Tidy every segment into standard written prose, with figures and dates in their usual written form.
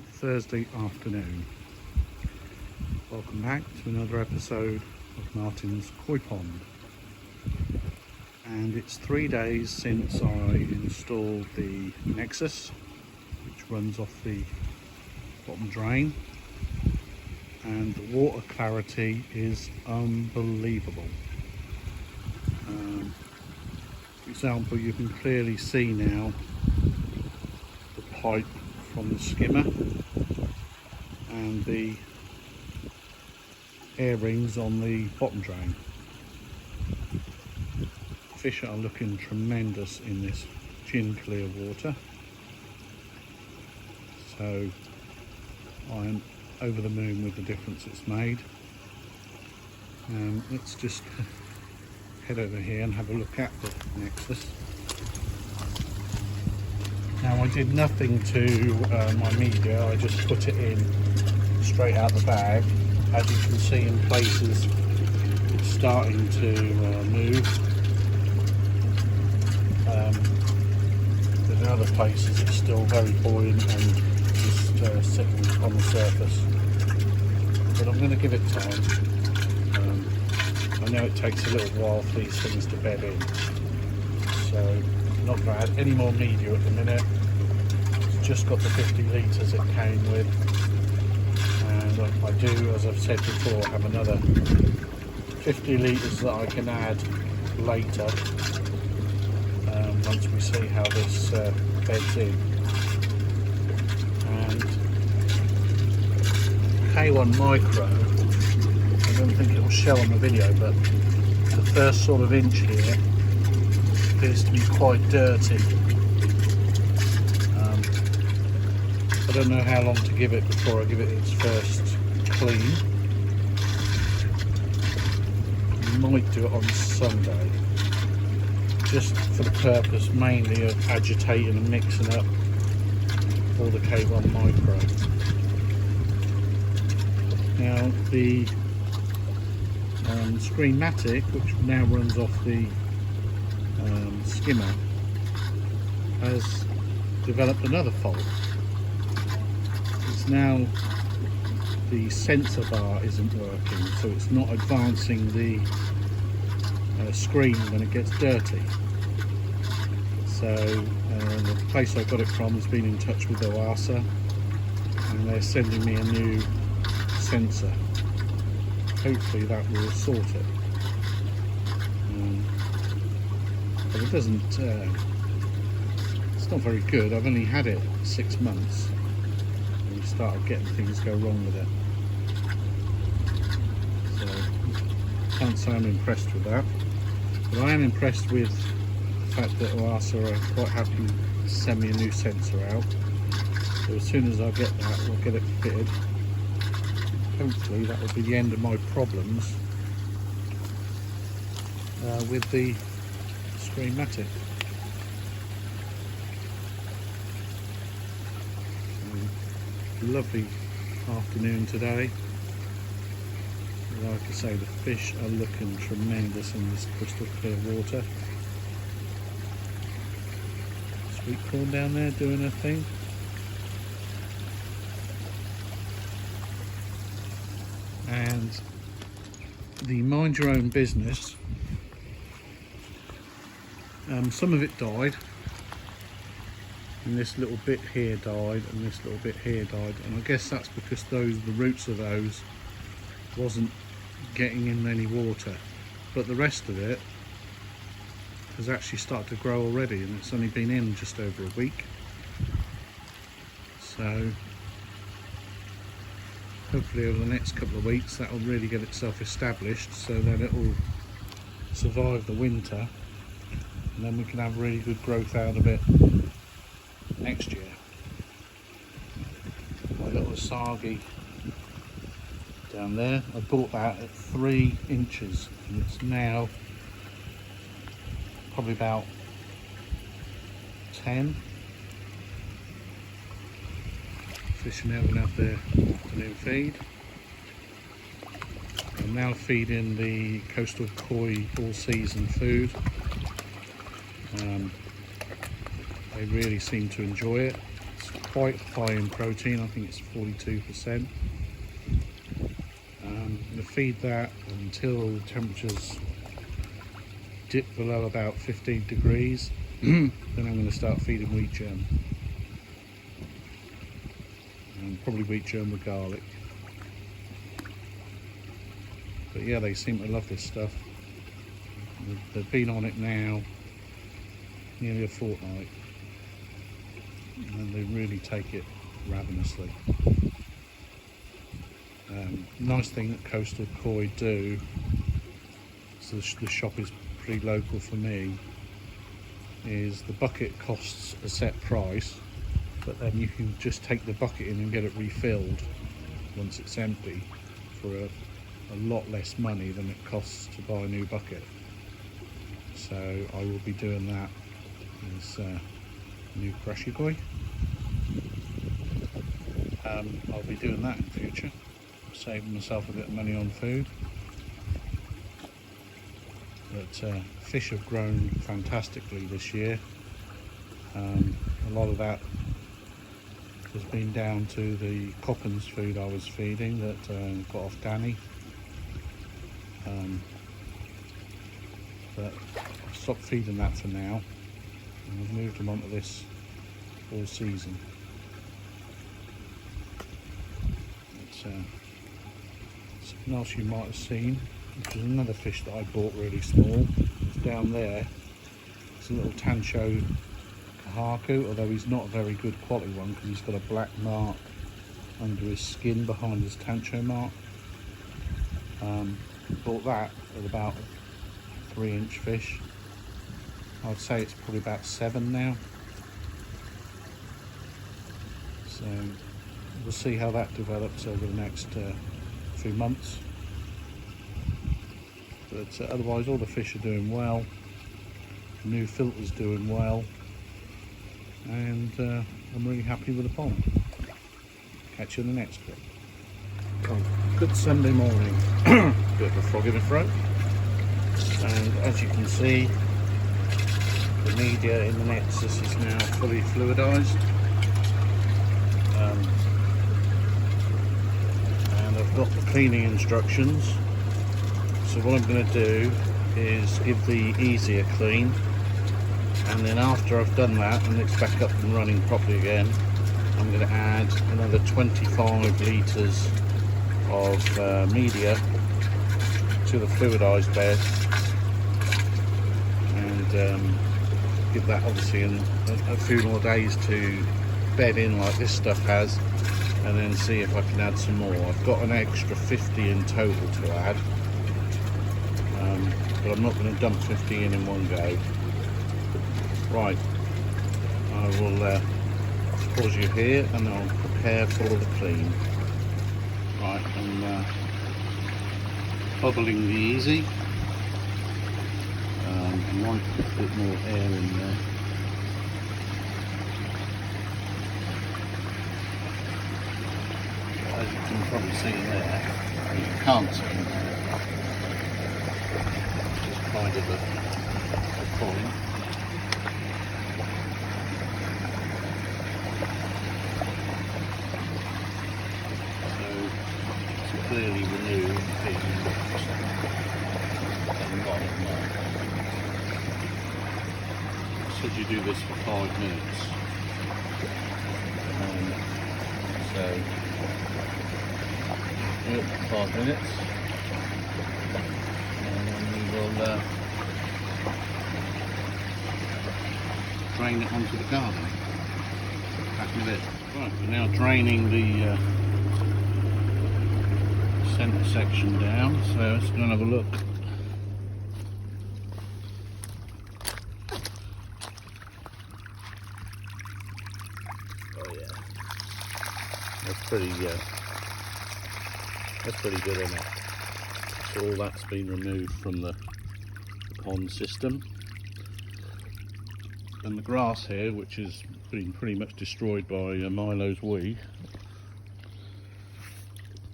Good Thursday afternoon. Welcome back to another episode of Martin's Koi Pond. And it's 3 days since I installed the Nexus, which runs off the bottom drain, and the water clarity is unbelievable. For example, you can clearly see now the pipe from the skimmer and the air rings on the bottom drain. Fish are looking tremendous in this gin clear water, so I'm over the moon with the difference it's made. Let's just head over here and have a look at the Nexus. Now, I did nothing to my media, I just put it in straight out the bag. As you can see, in places it's starting to move. But in other places it's still very buoyant and just sitting on the surface. But I'm going to give it time. I know it takes a little while for these things to bed in, so I'm not going to add any more media at the minute. It's just got the 50 litres it came with, and I do, as I've said before, have another 50 litres that I can add later, once we see how this beds in. And K1 Micro, I don't think it will show on the video, but the first sort of inch here appears to be quite dirty. I don't know how long to give it before I give it its first clean. Might do it on Sunday, just for the purpose mainly of agitating and mixing up all the K1 Micro. Now the Screenmatic, which now runs off the skimmer, has developed another fault. It's now the sensor bar isn't working, so it's not advancing the screen when it gets dirty. So the place I got it from has been in touch with OASA, and they're sending me a new sensor. Hopefully that will sort it. But it doesn't, it's not very good. I've only had it 6 months and we started getting things go wrong with it. So can't say I'm impressed with that, but I am impressed with the fact that OASA are quite happy to send me a new sensor out. So as soon as I get that, we'll get it fitted. Hopefully that will be the end of my problems with the Screenmatic. Lovely afternoon today. Like I say, the fish are looking tremendous in this crystal clear water. Sweet corn down there doing her thing. And the mind your own business, some of it died, and this little bit here died, and this little bit here died, and I guess that's because the roots of those wasn't getting in any water, but the rest of it has actually started to grow already, and it's only been in just over a week. So hopefully over the next couple of weeks that will really get itself established, so that it will survive the winter, and then we can have really good growth out of it next year. My little Asagi down there, I bought that at 3 inches, and it's now probably about 10. Fish are now going to have their afternoon feed. I'm now feeding the coastal koi all season food. They really seem to enjoy it. It's It's quite high in protein, I think it's 42%. I'm going to feed that until temperatures dip below about 15 degrees. Then I'm going to start feeding wheat germ. And probably wheat germ with garlic. But yeah, they seem to love this stuff. They've been on it now nearly a fortnight, and they really take it ravenously. Nice thing that Coastal Koi do, so the shop is pretty local for me, is the bucket costs a set price, but then you can just take the bucket in and get it refilled once it's empty for a lot less money than it costs to buy a new bucket. So I will be doing that as a new Crushy Koi. I'll be doing that in the future, saving myself a bit of money on food. But fish have grown fantastically this year. A lot of that has been down to the Coppins food I was feeding that got off Danny. But I've stopped feeding that for now, and I've moved them onto this all season. Something else you might have seen, which is another fish that I bought really small. It's down there. It's a little Tancho Kahaku, although he's not a very good quality one because he's got a black mark under his skin behind his Tancho mark. Bought that at about a 3-inch fish. I'd say it's probably about 7 now. So we'll see how that develops over the next few months. But otherwise all the fish are doing well. The new filter's doing well. And I'm really happy with the pond. Catch you in the next clip. Good Sunday morning. Bit of a frog in the throat. And as you can see, the media in the Nexus is now fully fluidized. And I've got the cleaning instructions. So what I'm going to do is give the easier clean, and then after I've done that and it's back up and running properly again, I'm going to add another 25 litres of media to the fluidized bed, and give that obviously a few more days to bed in like this stuff has, and then see if I can add some more. I've got an extra 50 in total to add, but I'm not going to dump 50 in one go. Right, I will pause you here and I'll prepare for the clean. Right, I'm bubbling the easy. Might put a bit more air in there. As you can probably see there, you can't see just kind of a point. Clearly renewed said you do this for 5 minutes. So 5 minutes, and then we will drain it onto the garden. Back in a bit. Right, we're now draining the centre section down, so let's go and have a look. Oh yeah, that's pretty good, isn't it? So all that's been removed from the pond system, and the grass here, which has been pretty much destroyed by Milo's wee,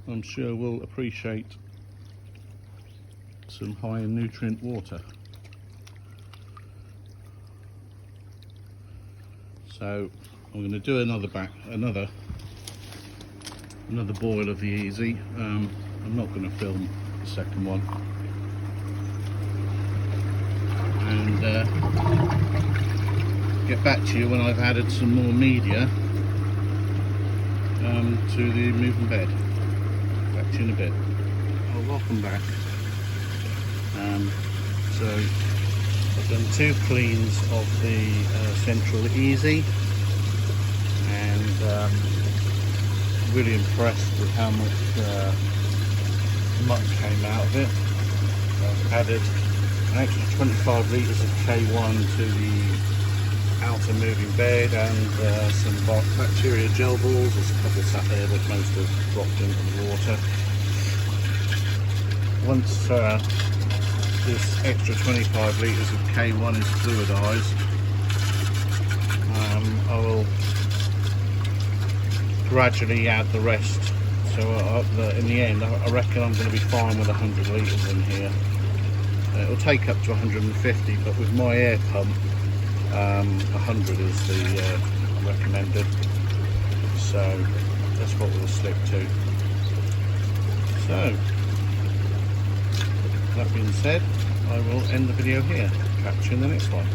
I'm sure will appreciate some high in nutrient water. So I'm going to do another boil of the Easy. I'm not going to film the second one, and get back to you when I've added some more media to the moving bed. Back to you in a bit. Oh, welcome back. So I've done 2 cleans of the central Easy, and really impressed with how much muck came out of it. I've added an extra 25 litres of K1 to the outer moving bed, and some bacteria gel balls. There's a couple sat there, but most have dropped into the water. Once this extra 25 litres of K1 is fluidised, I will gradually add the rest. So in the end, I reckon I'm going to be fine with 100 litres in here. It'll take up to 150, but with my air pump, 100 is the recommended. So that's what we'll stick to. So that being said, I will end the video here. Catch you in the next one.